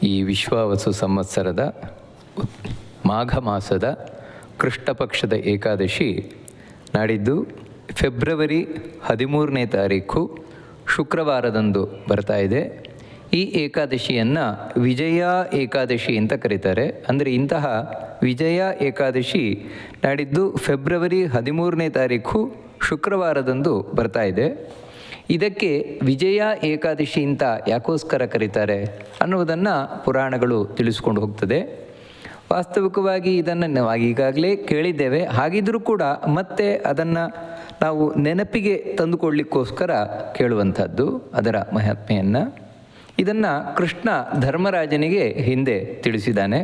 ಈ ವಿಶ್ವಾವಸು ಸಂವತ್ಸರದ ಮಾಘ ಮಾಸದ ಕೃಷ್ಣ ಪಕ್ಷದ ಏಕಾದಶಿ ನಾಡಿದ್ದು ಫೆಬ್ರವರಿ 13ನೇ ತಾರೀಕು ಶುಕ್ರವಾರದಂದು ಬರ್ತಾ ಇದೆ. ಈ ಏಕಾದಶಿಯನ್ನು ವಿಜಯ ಏಕಾದಶಿ ಅಂತ ಕರೀತಾರೆ. ಅಂದರೆ ಇಂತಹ ವಿಜಯ ಏಕಾದಶಿ ನಾಡಿದ್ದು ಫೆಬ್ರವರಿ 13ನೇ ತಾರೀಕು ಶುಕ್ರವಾರದಂದು ಬರ್ತಾ ಇದೆ. ಇದಕ್ಕೆ ವಿಜಯ ಏಕಾದಶಿ ಅಂತ ಯಾಕೋಸ್ಕರ ಕರೀತಾರೆ ಅನ್ನುವುದನ್ನು ಪುರಾಣಗಳು ತಿಳಿಸ್ಕೊಂಡು ಹೋಗ್ತದೆ. ವಾಸ್ತವಿಕವಾಗಿ ಇದನ್ನು ನಾವು ಈಗಾಗಲೇ ಕೇಳಿದ್ದೇವೆ. ಹಾಗಿದ್ದರೂ ಕೂಡ ಮತ್ತೆ ಅದನ್ನು ನಾವು ನೆನಪಿಗೆ ತಂದುಕೊಳ್ಳಿಕ್ಕೋಸ್ಕರ ಕೇಳುವಂಥದ್ದು ಅದರ ಮಹಾತ್ಮೆಯನ್ನು. ಇದನ್ನು ಕೃಷ್ಣ ಧರ್ಮರಾಜನಿಗೆ ಹಿಂದೆ ತಿಳಿಸಿದ್ದಾನೆ.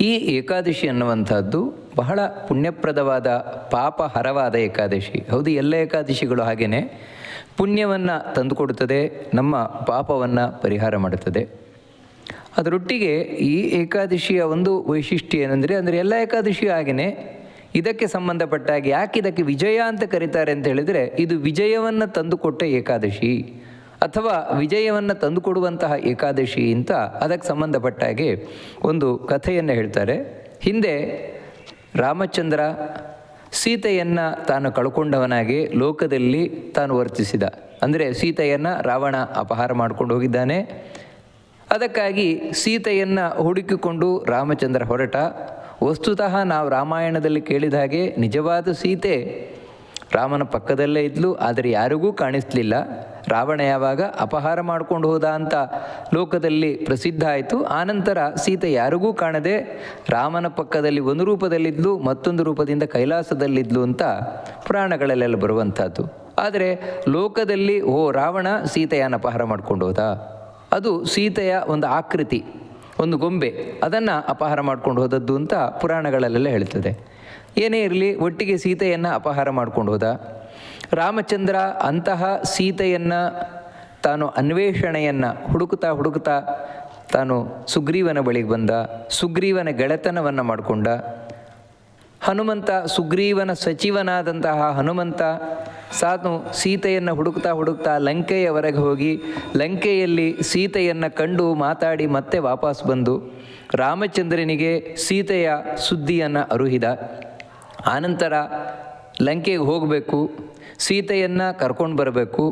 ಈ ಏಕಾದಶಿ ಅನ್ನುವಂಥದ್ದು ಬಹಳ ಪುಣ್ಯಪ್ರದವಾದ ಪಾಪಹರವಾದ ಏಕಾದಶಿ. ಹೌದು, ಎಲ್ಲ ಏಕಾದಶಿಗಳು ಹಾಗೆಯೇ ಪುಣ್ಯವನ್ನು ತಂದುಕೊಡುತ್ತದೆ, ನಮ್ಮ ಪಾಪವನ್ನು ಪರಿಹಾರ ಮಾಡುತ್ತದೆ. ಅದರೊಟ್ಟಿಗೆ ಈ ಏಕಾದಶಿಯ ಒಂದು ವೈಶಿಷ್ಟ್ಯ ಏನೆಂದರೆ, ಎಲ್ಲ ಏಕಾದಶಿಯೂ ಹಾಗೆಯೇ ಇದಕ್ಕೆ ಸಂಬಂಧಪಟ್ಟಾಗಿ ಯಾಕೆ ಇದಕ್ಕೆ ವಿಜಯ ಅಂತ ಕರೀತಾರೆ ಅಂತ ಹೇಳಿದರೆ, ಇದು ವಿಜಯವನ್ನು ತಂದುಕೊಟ್ಟ ಏಕಾದಶಿ ಅಥವಾ ವಿಜಯವನ್ನು ತಂದುಕೊಡುವಂತಹ ಏಕಾದಶಿ ಅಂತ ಅದಕ್ಕೆ ಸಂಬಂಧಪಟ್ಟ ಹಾಗೆ ಒಂದು ಕಥೆಯನ್ನು ಹೇಳ್ತಾರೆ. ಹಿಂದೆ ರಾಮಚಂದ್ರ ಸೀತೆಯನ್ನು ತಾನು ಕಳ್ಕೊಂಡವನಾಗಿ ಲೋಕದಲ್ಲಿ ತಾನು ವರ್ತಿಸಿದ. ಅಂದರೆ ಸೀತೆಯನ್ನು ರಾವಣ ಅಪಹಾರ ಮಾಡಿಕೊಂಡು ಹೋಗಿದ್ದಾನೆ. ಅದಕ್ಕಾಗಿ ಸೀತೆಯನ್ನು ಹುಡುಕಿಕೊಂಡು ರಾಮಚಂದ್ರ ಹೊರಟ. ವಸ್ತುತಃ ನಾವು ರಾಮಾಯಣದಲ್ಲಿ ಕೇಳಿದ ಹಾಗೆ ನಿಜವಾದ ಸೀತೆ ರಾಮನ ಪಕ್ಕದಲ್ಲೇ ಇದ್ಲು, ಆದರೆ ಯಾರಿಗೂ ಕಾಣಿಸ್ಲಿಲ್ಲ. ರಾವಣ ಯಾವಾಗ ಅಪಹಾರ ಮಾಡ್ಕೊಂಡು ಹೋದ ಅಂತ ಲೋಕದಲ್ಲಿ ಪ್ರಸಿದ್ಧ ಆಯಿತು. ಆನಂತರ ಸೀತೆ ಯಾರಿಗೂ ಕಾಣದೆ ರಾಮನ ಪಕ್ಕದಲ್ಲಿ ಒಂದು ರೂಪದಲ್ಲಿದ್ಲು, ಮತ್ತೊಂದು ರೂಪದಿಂದ ಕೈಲಾಸದಲ್ಲಿದ್ಲು ಅಂತ ಪುರಾಣಗಳಲ್ಲೆಲ್ಲ ಬರುವಂಥದ್ದು. ಆದರೆ ಲೋಕದಲ್ಲಿ ರಾವಣ ಸೀತೆಯನ್ನು ಅಪಹಾರ ಮಾಡ್ಕೊಂಡು ಹೋದ, ಅದು ಸೀತೆಯ ಒಂದು ಆಕೃತಿ, ಒಂದು ಗೊಂಬೆ, ಅದನ್ನು ಅಪಹಾರ ಮಾಡ್ಕೊಂಡು ಹೋದದ್ದು ಅಂತ ಪುರಾಣಗಳಲ್ಲೆಲ್ಲ ಹೇಳ್ತದೆ. ಏನೇ ಇರಲಿ, ಒಟ್ಟಿಗೆ ಸೀತೆಯನ್ನು ಅಪಹಾರ ಮಾಡ್ಕೊಂಡು ಹೋದ. ರಾಮಚಂದ್ರ ಅಂತಹ ಸೀತೆಯನ್ನು ತಾನು ಅನ್ವೇಷಣೆಯನ್ನು ಹುಡುಕುತ್ತಾ ತಾನು ಸುಗ್ರೀವನ ಬಳಿಗೆ ಬಂದ. ಸುಗ್ರೀವನ ಗೆಳೆತನವನ್ನು ಮಾಡಿಕೊಂಡ. ಹನುಮಂತ, ಸುಗ್ರೀವನ ಸಚಿವನಾದಂತಹ ಹನುಮಂತ ತಾನು ಸೀತೆಯನ್ನು ಹುಡುಕ್ತಾ ಲಂಕೆಯವರೆಗೆ ಹೋಗಿ ಲಂಕೆಯಲ್ಲಿ ಸೀತೆಯನ್ನು ಕಂಡು ಮಾತಾಡಿ ಮತ್ತೆ ವಾಪಸ್ ಬಂದು ರಾಮಚಂದ್ರನಿಗೆ ಸೀತೆಯ ಸುದ್ದಿಯನ್ನು ಅರುಹಿದ. ಆನಂತರ ಲಂಕೆಗೆ ಹೋಗಬೇಕು, ಸೀತೆಯನ್ನು ಕರ್ಕೊಂಡು ಬರಬೇಕು.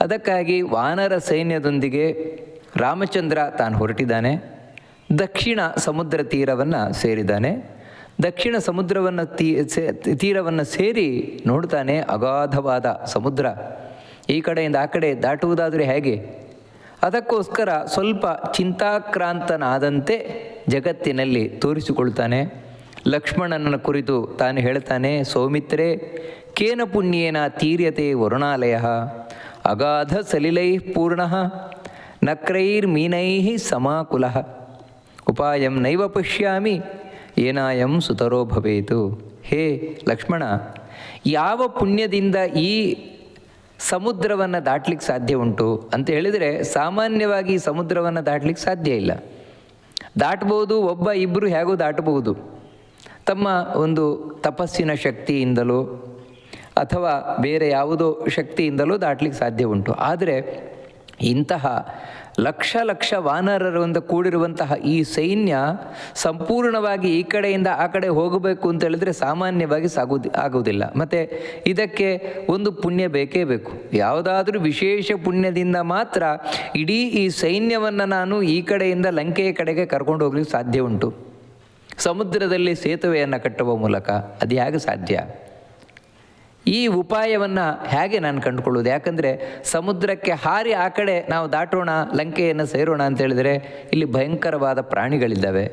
ಅದಕ್ಕಾಗಿ ವಾನರ ಸೈನ್ಯದೊಂದಿಗೆ ರಾಮಚಂದ್ರ ತಾನು ಹೊರಟಿದ್ದಾನೆ. ದಕ್ಷಿಣ ಸಮುದ್ರ ತೀರವನ್ನು ಸೇರಿದ್ದಾನೆ. ದಕ್ಷಿಣ ಸಮುದ್ರವನ್ನು ತೀರವನ್ನು ಸೇರಿ ನೋಡ್ತಾನೆ, ಅಗಾಧವಾದ ಸಮುದ್ರ. ಈ ಕಡೆಯಿಂದ ಆ ಕಡೆ ದಾಟುವುದಾದರೆ ಹೇಗೆ? ಅದಕ್ಕೋಸ್ಕರ ಸ್ವಲ್ಪ ಚಿಂತಾಕ್ರಾಂತನಾದಂತೆ ಜಗತ್ತಿನಲ್ಲಿ ತೋರಿಸಿಕೊಳ್ತಾನೆ. ಲಕ್ಷ್ಮಣನ ಕುರಿತು ತಾನು ಹೇಳ್ತಾನೆ, ಸೌಮಿತ್ರೇ ಕೇನ ಪುಣ್ಯೇನ ತೀರ್ಯತೆ ವರುಣಾಲಯ ಅಗಾಧ ಸಲಿಲೈ ಪೂರ್ಣ ನಕ್ರೈರ್ಮೀನೈ ಸಮಾಕುಲ ಉಪಾಯಂ ನೈವ ಪಶ್ಯಾಮಿ ಏನಾಯಂ ಸುತರೋ ಭವೇತು. ಹೇ ಲಕ್ಷ್ಮಣ, ಯಾವ ಪುಣ್ಯದಿಂದ ಈ ಸಮುದ್ರವನ್ನು ದಾಟ್ಲಿಕ್ಕೆ ಸಾಧ್ಯ ಉಂಟು ಅಂತ ಹೇಳಿದರೆ, ಸಾಮಾನ್ಯವಾಗಿ ಸಮುದ್ರವನ್ನು ದಾಟ್ಲಿಕ್ಕೆ ಸಾಧ್ಯ ಇಲ್ಲ. ದಾಟ್ಬೋದು, ಒಬ್ಬ ಇಬ್ಬರು ಹೇಗೂ ದಾಟಬಹುದು, ತಮ್ಮ ಒಂದು ತಪಸ್ಸಿನ ಶಕ್ತಿಯಿಂದಲೋ ಅಥವಾ ಬೇರೆ ಯಾವುದೋ ಶಕ್ತಿಯಿಂದಲೋ ದಾಟ್ಲಿಕ್ಕೆ ಸಾಧ್ಯ ಉಂಟು. ಆದರೆ ಇಂತಹ ಲಕ್ಷ ವಾನರರಿಂದ ಕೂಡಿರುವಂತಹ ಈ ಸೈನ್ಯ ಸಂಪೂರ್ಣವಾಗಿ ಈ ಕಡೆಯಿಂದ ಆ ಕಡೆ ಹೋಗಬೇಕು ಅಂತ ಹೇಳಿದ್ರೆ ಸಾಮಾನ್ಯವಾಗಿ ಆಗುವುದಿಲ್ಲ. ಮತ್ತು ಇದಕ್ಕೆ ಒಂದು ಪುಣ್ಯ ಬೇಕೇ ಬೇಕು. ಯಾವುದಾದ್ರೂ ವಿಶೇಷ ಪುಣ್ಯದಿಂದ ಮಾತ್ರ ಇಡೀ ಈ ಸೈನ್ಯವನ್ನು ನಾನು ಈ ಕಡೆಯಿಂದ ಲಂಕೆಯ ಕಡೆಗೆ ಕರ್ಕೊಂಡು ಹೋಗ್ಲಿಕ್ಕೆ ಸಾಧ್ಯ ಉಂಟು. ಸಮುದ್ರದಲ್ಲಿ ಸೇತುವೆಯನ್ನು ಕಟ್ಟುವ ಮೂಲಕ ಅದು ಹೇಗೆ ಸಾಧ್ಯ? ಈ ಉಪಾಯವನ್ನು ಹೇಗೆ ನಾನು ಕಂಡುಕೊಳ್ಳೋದು? ಯಾಕಂದರೆ ಸಮುದ್ರಕ್ಕೆ ಹಾರಿ ಆ ಕಡೆ ನಾವು ದಾಟೋಣ, ಲಂಕೆಯನ್ನು ಸೇರೋಣ ಅಂತ ಹೇಳಿದರೆ ಇಲ್ಲಿ ಭಯಂಕರವಾದ ಪ್ರಾಣಿಗಳಿದ್ದಾವೆ.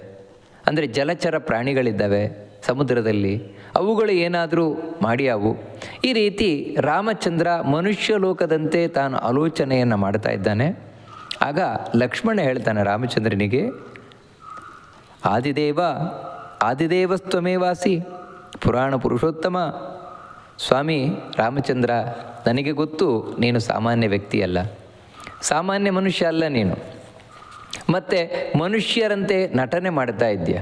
ಅಂದರೆ ಜಲಚರ ಪ್ರಾಣಿಗಳಿದ್ದಾವೆ ಸಮುದ್ರದಲ್ಲಿ, ಅವುಗಳು ಏನಾದರೂ ಮಾಡಿಯಾವು. ಈ ರೀತಿ ರಾಮಚಂದ್ರ ಮನುಷ್ಯ ಲೋಕದಂತೆ ತಾನು ಆಲೋಚನೆಯನ್ನು ಮಾಡ್ತಾ ಇದ್ದಾನೆ. ಆಗ ಲಕ್ಷ್ಮಣ ಹೇಳ್ತಾನೆ ರಾಮಚಂದ್ರನಿಗೆ, ಆದಿದೇವಸ್ತ್ವಮೇವಾಸಿ ಪುರಾಣ ಪುರುಷೋತ್ತಮ. ಸ್ವಾಮಿ ರಾಮಚಂದ್ರ, ನನಗೆ ಗೊತ್ತು ನೀನು ಸಾಮಾನ್ಯ ವ್ಯಕ್ತಿಯಲ್ಲ, ಸಾಮಾನ್ಯ ಮನುಷ್ಯ ಅಲ್ಲ ನೀನು. ಮತ್ತು ಮನುಷ್ಯರಂತೆ ನಟನೆ ಮಾಡ್ತಾ ಇದ್ದೀಯ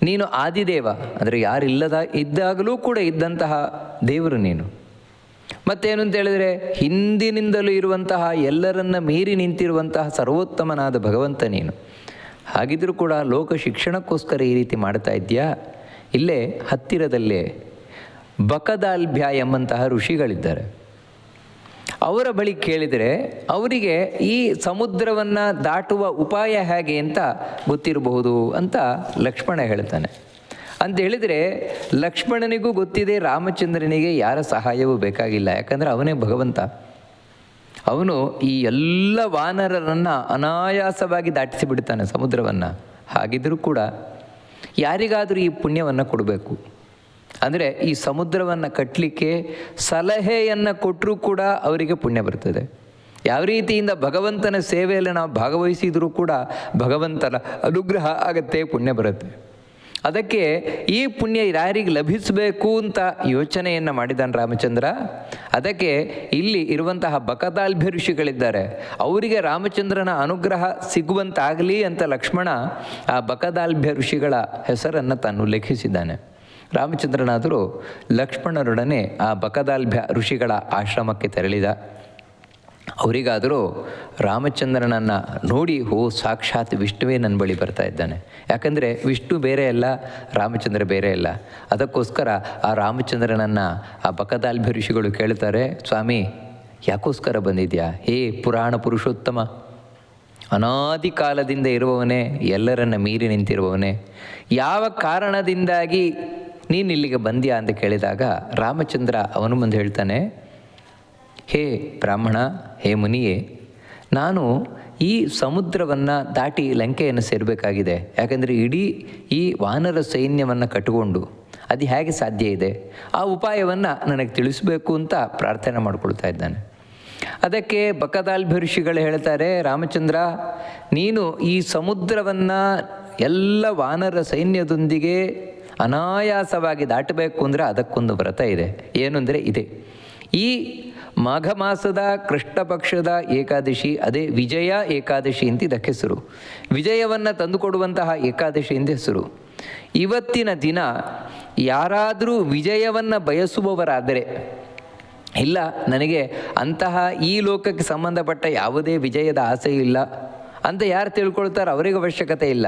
ನೀನು ಆದಿದೇವ, ಅಂದರೆ ಯಾರಿಲ್ಲದ ಇದ್ದಾಗಲೂ ಕೂಡ ಇದ್ದಂತಹ ದೇವರು ನೀನು. ಮತ್ತೇನು ಅಂತ ಹೇಳಿದರೆ ಹಿಂದಿನಿಂದಲೂ ಇರುವಂತಹ ಎಲ್ಲರನ್ನ ಮೀರಿ ನಿಂತಿರುವಂತಹ ಸರ್ವೋತ್ತಮನಾದ ಭಗವಂತ ನೀನು. ಹಾಗಿದ್ರೂ ಕೂಡ ಲೋಕ ಶಿಕ್ಷಣಕ್ಕೋಸ್ಕರ ಈ ರೀತಿ ಮಾಡ್ತಾ ಇದೆಯಾ? ಇಲ್ಲೇ ಹತ್ತಿರದಲ್ಲೇ ಬಕದಾಲ್ಭ್ಯ ಎಂಬಂತಹ ಋಷಿಗಳಿದ್ದಾರೆ. ಅವರ ಬಳಿ ಕೇಳಿದರೆ ಅವರಿಗೆ ಈ ಸಮುದ್ರವನ್ನು ದಾಟುವ ಉಪಾಯ ಹೇಗೆ ಅಂತ ಗೊತ್ತಿರಬಹುದು ಅಂತ ಲಕ್ಷ್ಮಣ ಹೇಳ್ತಾನೆ. ಅಂತ ಹೇಳಿದರೆ ಲಕ್ಷ್ಮಣನಿಗೂ ಗೊತ್ತಿದೆ, ರಾಮಚಂದ್ರನಿಗೆ ಯಾರ ಸಹಾಯವೂ ಬೇಕಾಗಿಲ್ಲ. ಯಾಕಂದರೆ ಅವನೇ ಭಗವಂತ. ಅವನು ಈ ಎಲ್ಲ ವಾನರರನ್ನು ಅನಾಯಾಸವಾಗಿ ದಾಟಿಸಿಬಿಡ್ತಾನೆ ಸಮುದ್ರವನ್ನು. ಹಾಗಿದ್ದರೂ ಕೂಡ ಯಾರಿಗಾದರೂ ಈ ಪುಣ್ಯವನ್ನು ಕೊಡಬೇಕು. ಅಂದರೆ ಈ ಸಮುದ್ರವನ್ನು ಕಟ್ಟಲಿಕ್ಕೆ ಸಲಹೆಯನ್ನು ಕೊಟ್ಟರೂ ಕೂಡ ಅವರಿಗೆ ಪುಣ್ಯ ಬರ್ತದೆ. ಯಾವ ರೀತಿಯಿಂದ ಭಗವಂತನ ಸೇವೆಯಲ್ಲಿ ನಾವು ಭಾಗವಹಿಸಿದರೂ ಕೂಡ ಭಗವಂತನ ಅನುಗ್ರಹ ಆಗತ್ತೆ, ಪುಣ್ಯ ಬರುತ್ತೆ. ಅದಕ್ಕೆ ಈ ಪುಣ್ಯ ಯಾರಿಗೆ ಲಭಿಸಬೇಕು ಅಂತ ಯೋಚನೆಯನ್ನು ಮಾಡಿದಾನೆ ರಾಮಚಂದ್ರ. ಅದಕ್ಕೆ ಇಲ್ಲಿ ಇರುವಂತಹ ಬಕದಾಲ್ಭ್ಯ ಋಷಿಗಳಿದ್ದಾರೆ, ಅವರಿಗೆ ರಾಮಚಂದ್ರನ ಅನುಗ್ರಹ ಸಿಗುವಂತಾಗಲಿ ಅಂತ ಲಕ್ಷ್ಮಣ ಆ ಬಕದಾಲ್ಭ್ಯ ಋಷಿಗಳ ಹೆಸರನ್ನು ತಾನು ಉಲ್ಲೇಖಿಸಿದ್ದಾನೆ. ರಾಮಚಂದ್ರನಾದರೂ ಲಕ್ಷ್ಮಣರೊಡನೆ ಆ ಬಕದಾಲ್ಭ್ಯ ಋಷಿಗಳ ಆಶ್ರಮಕ್ಕೆ ತೆರಳಿದ. ಅವರಿಗಾದರೂ ರಾಮಚಂದ್ರನನ್ನು ನೋಡಿ, ಸಾಕ್ಷಾತ್ ವಿಷ್ಣುವೇ ನನ್ನ ಬಳಿ ಬರ್ತಾ ಇದ್ದಾನೆ. ಯಾಕಂದರೆ ವಿಷ್ಣು ಬೇರೆ ಅಲ್ಲ, ರಾಮಚಂದ್ರ ಬೇರೆ ಅಲ್ಲ. ಅದಕ್ಕೋಸ್ಕರ ಆ ರಾಮಚಂದ್ರನನ್ನು ಆ ಬಕದಾಲ್ಭ್ಯ ಋಷಿಗಳು ಕೇಳ್ತಾರೆ, ಸ್ವಾಮಿ ಯಾಕೋಸ್ಕರ ಬಂದಿದ್ಯಾ? ಹೇ ಪುರಾಣ ಪುರುಷೋತ್ತಮ, ಅನಾದಿ ಕಾಲದಿಂದ ಇರುವವನೇ, ಎಲ್ಲರನ್ನ ಮೀರಿ ನಿಂತಿರುವವನೇ, ಯಾವ ಕಾರಣದಿಂದಾಗಿ ನೀನು ಇಲ್ಲಿಗೆ ಬಂದ್ಯಾ ಅಂತ ಕೇಳಿದಾಗ ರಾಮಚಂದ್ರ ಅವನು ಮುಂದೆ ಹೇಳ್ತಾನೆ, ಹೇ ಬ್ರಾಹ್ಮಣ, ಹೇ ಮುನಿಯೇ, ನಾನು ಈ ಸಮುದ್ರವನ್ನು ದಾಟಿ ಲಂಕೆಯನ್ನು ಸೇರಬೇಕಾಗಿದೆ. ಯಾಕಂದರೆ ಇಡೀ ಈ ವಾನರ ಸೈನ್ಯವನ್ನು ಕಟ್ಟಿಕೊಂಡು ಅದು ಹೇಗೆ ಸಾಧ್ಯ ಇದೆ, ಆ ಉಪಾಯವನ್ನು ನನಗೆ ತಿಳಿಸಬೇಕು ಅಂತ ಪ್ರಾರ್ಥನೆ ಮಾಡಿಕೊಳ್ತಾ ಇದ್ದಾನೆ. ಅದಕ್ಕೆ ಬಕದಾಲ್ಭ್ಯ ಋಷಿಗಳು ಹೇಳ್ತಾರೆ, ರಾಮಚಂದ್ರ, ನೀನು ಈ ಸಮುದ್ರವನ್ನು ಎಲ್ಲ ವಾನರ ಸೈನ್ಯದೊಂದಿಗೆ ಅನಾಯಾಸವಾಗಿ ದಾಟಬೇಕು ಅಂದರೆ ಅದಕ್ಕೊಂದು ವ್ರತ ಇದೆ. ಏನು ಅಂದರೆ ಇದೆ, ಈ ಮಾಘ ಮಾಸದ ಕೃಷ್ಣ ಪಕ್ಷದ ಏಕಾದಶಿ, ಅದೇ ವಿಜಯ ಏಕಾದಶಿ ಅಂತ ಇದಕ್ಕೆ ಹೆಸರು. ವಿಜಯವನ್ನು ತಂದುಕೊಡುವಂತಹ ಏಕಾದಶಿ ಎಂದು ಹೆಸರು. ಇವತ್ತಿನ ದಿನ ಯಾರಾದರೂ ವಿಜಯವನ್ನು ಬಯಸುವವರಾದರೆ, ಇಲ್ಲ ನನಗೆ ಅಂತಹ ಈ ಲೋಕಕ್ಕೆ ಸಂಬಂಧಪಟ್ಟ ಯಾವುದೇ ವಿಜಯದ ಆಸೆ ಇಲ್ಲ ಅಂತ ಯಾರು ತಿಳ್ಕೊಳ್ತಾರೋ ಅವರಿಗೆ ಅವಶ್ಯಕತೆ ಇಲ್ಲ.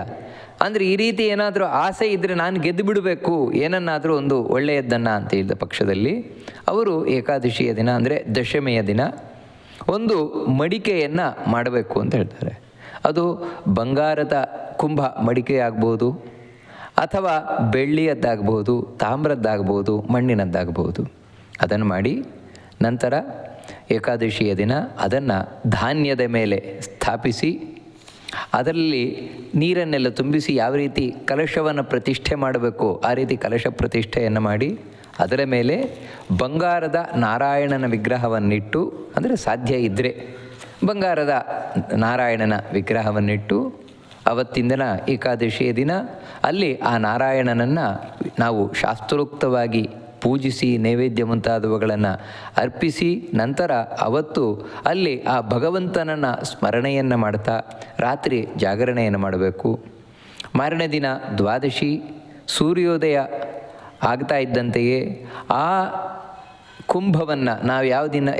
ಅಂದರೆ ಈ ರೀತಿ ಏನಾದರೂ ಆಸೆ ಇದ್ದರೆ ನಾನು ಗೆದ್ದು ಬಿಡಬೇಕು ಏನನ್ನಾದರೂ ಒಂದು ಒಳ್ಳೆಯದನ್ನು ಅಂತ ಹೇಳಿದ ಪಕ್ಷದಲ್ಲಿ ಅವರು ಏಕಾದಶಿಯ ದಿನ ಅಂದರೆ ದಶಮಿಯ ದಿನ ಒಂದು ಮಡಿಕೆಯನ್ನು ಮಾಡಬೇಕು ಅಂತ ಹೇಳ್ತಾರೆ. ಅದು ಬಂಗಾರದ ಕುಂಭ ಮಡಿಕೆ ಆಗ್ಬೋದು, ಅಥವಾ ಬೆಳ್ಳಿಯದ್ದಾಗ್ಬೋದು, ತಾಮ್ರದ್ದಾಗ್ಬೋದು, ಮಣ್ಣಿನದ್ದಾಗ್ಬೋದು. ಅದನ್ನು ಮಾಡಿ ನಂತರ ಏಕಾದಶಿಯ ದಿನ ಅದನ್ನು ಧಾನ್ಯದ ಮೇಲೆ ಸ್ಥಾಪಿಸಿ ಅದರಲ್ಲಿ ನೀರನ್ನೆಲ್ಲ ತುಂಬಿಸಿ ಯಾವ ರೀತಿ ಕಲಶವನ್ನು ಪ್ರತಿಷ್ಠೆ ಮಾಡಬೇಕು ಆ ರೀತಿ ಕಲಶ ಪ್ರತಿಷ್ಠೆಯನ್ನು ಮಾಡಿ ಅದರ ಮೇಲೆ ಬಂಗಾರದ ನಾರಾಯಣನ ವಿಗ್ರಹವನ್ನಿಟ್ಟು, ಅಂದರೆ ಸಾಧ್ಯ ಇದ್ದರೆ ಬಂಗಾರದ ನಾರಾಯಣನ ವಿಗ್ರಹವನ್ನಿಟ್ಟು ಅವತ್ತಿನ ದಿನ ಏಕಾದಶಿಯ ದಿನ ಅಲ್ಲಿ ಆ ನಾರಾಯಣನನ್ನು ನಾವು ಶಾಸ್ತ್ರೋಕ್ತವಾಗಿ ಪೂಜಿಸಿ ನೈವೇದ್ಯ ಮುಂತಾದವುಗಳನ್ನು ಅರ್ಪಿಸಿ ನಂತರ ಅವತ್ತು ಅಲ್ಲಿ ಆ ಭಗವಂತನನ್ನು ಸ್ಮರಣೆಯನ್ನು ಮಾಡ್ತಾ ರಾತ್ರಿ ಜಾಗರಣೆಯನ್ನು ಮಾಡಬೇಕು. ಮಾರನೇ ದಿನ ದ್ವಾದಶಿ ಸೂರ್ಯೋದಯ ಆಗ್ತಾ ಇದ್ದಂತೆಯೇ ಆ ಕುಂಭವನ್ನು ನಾವು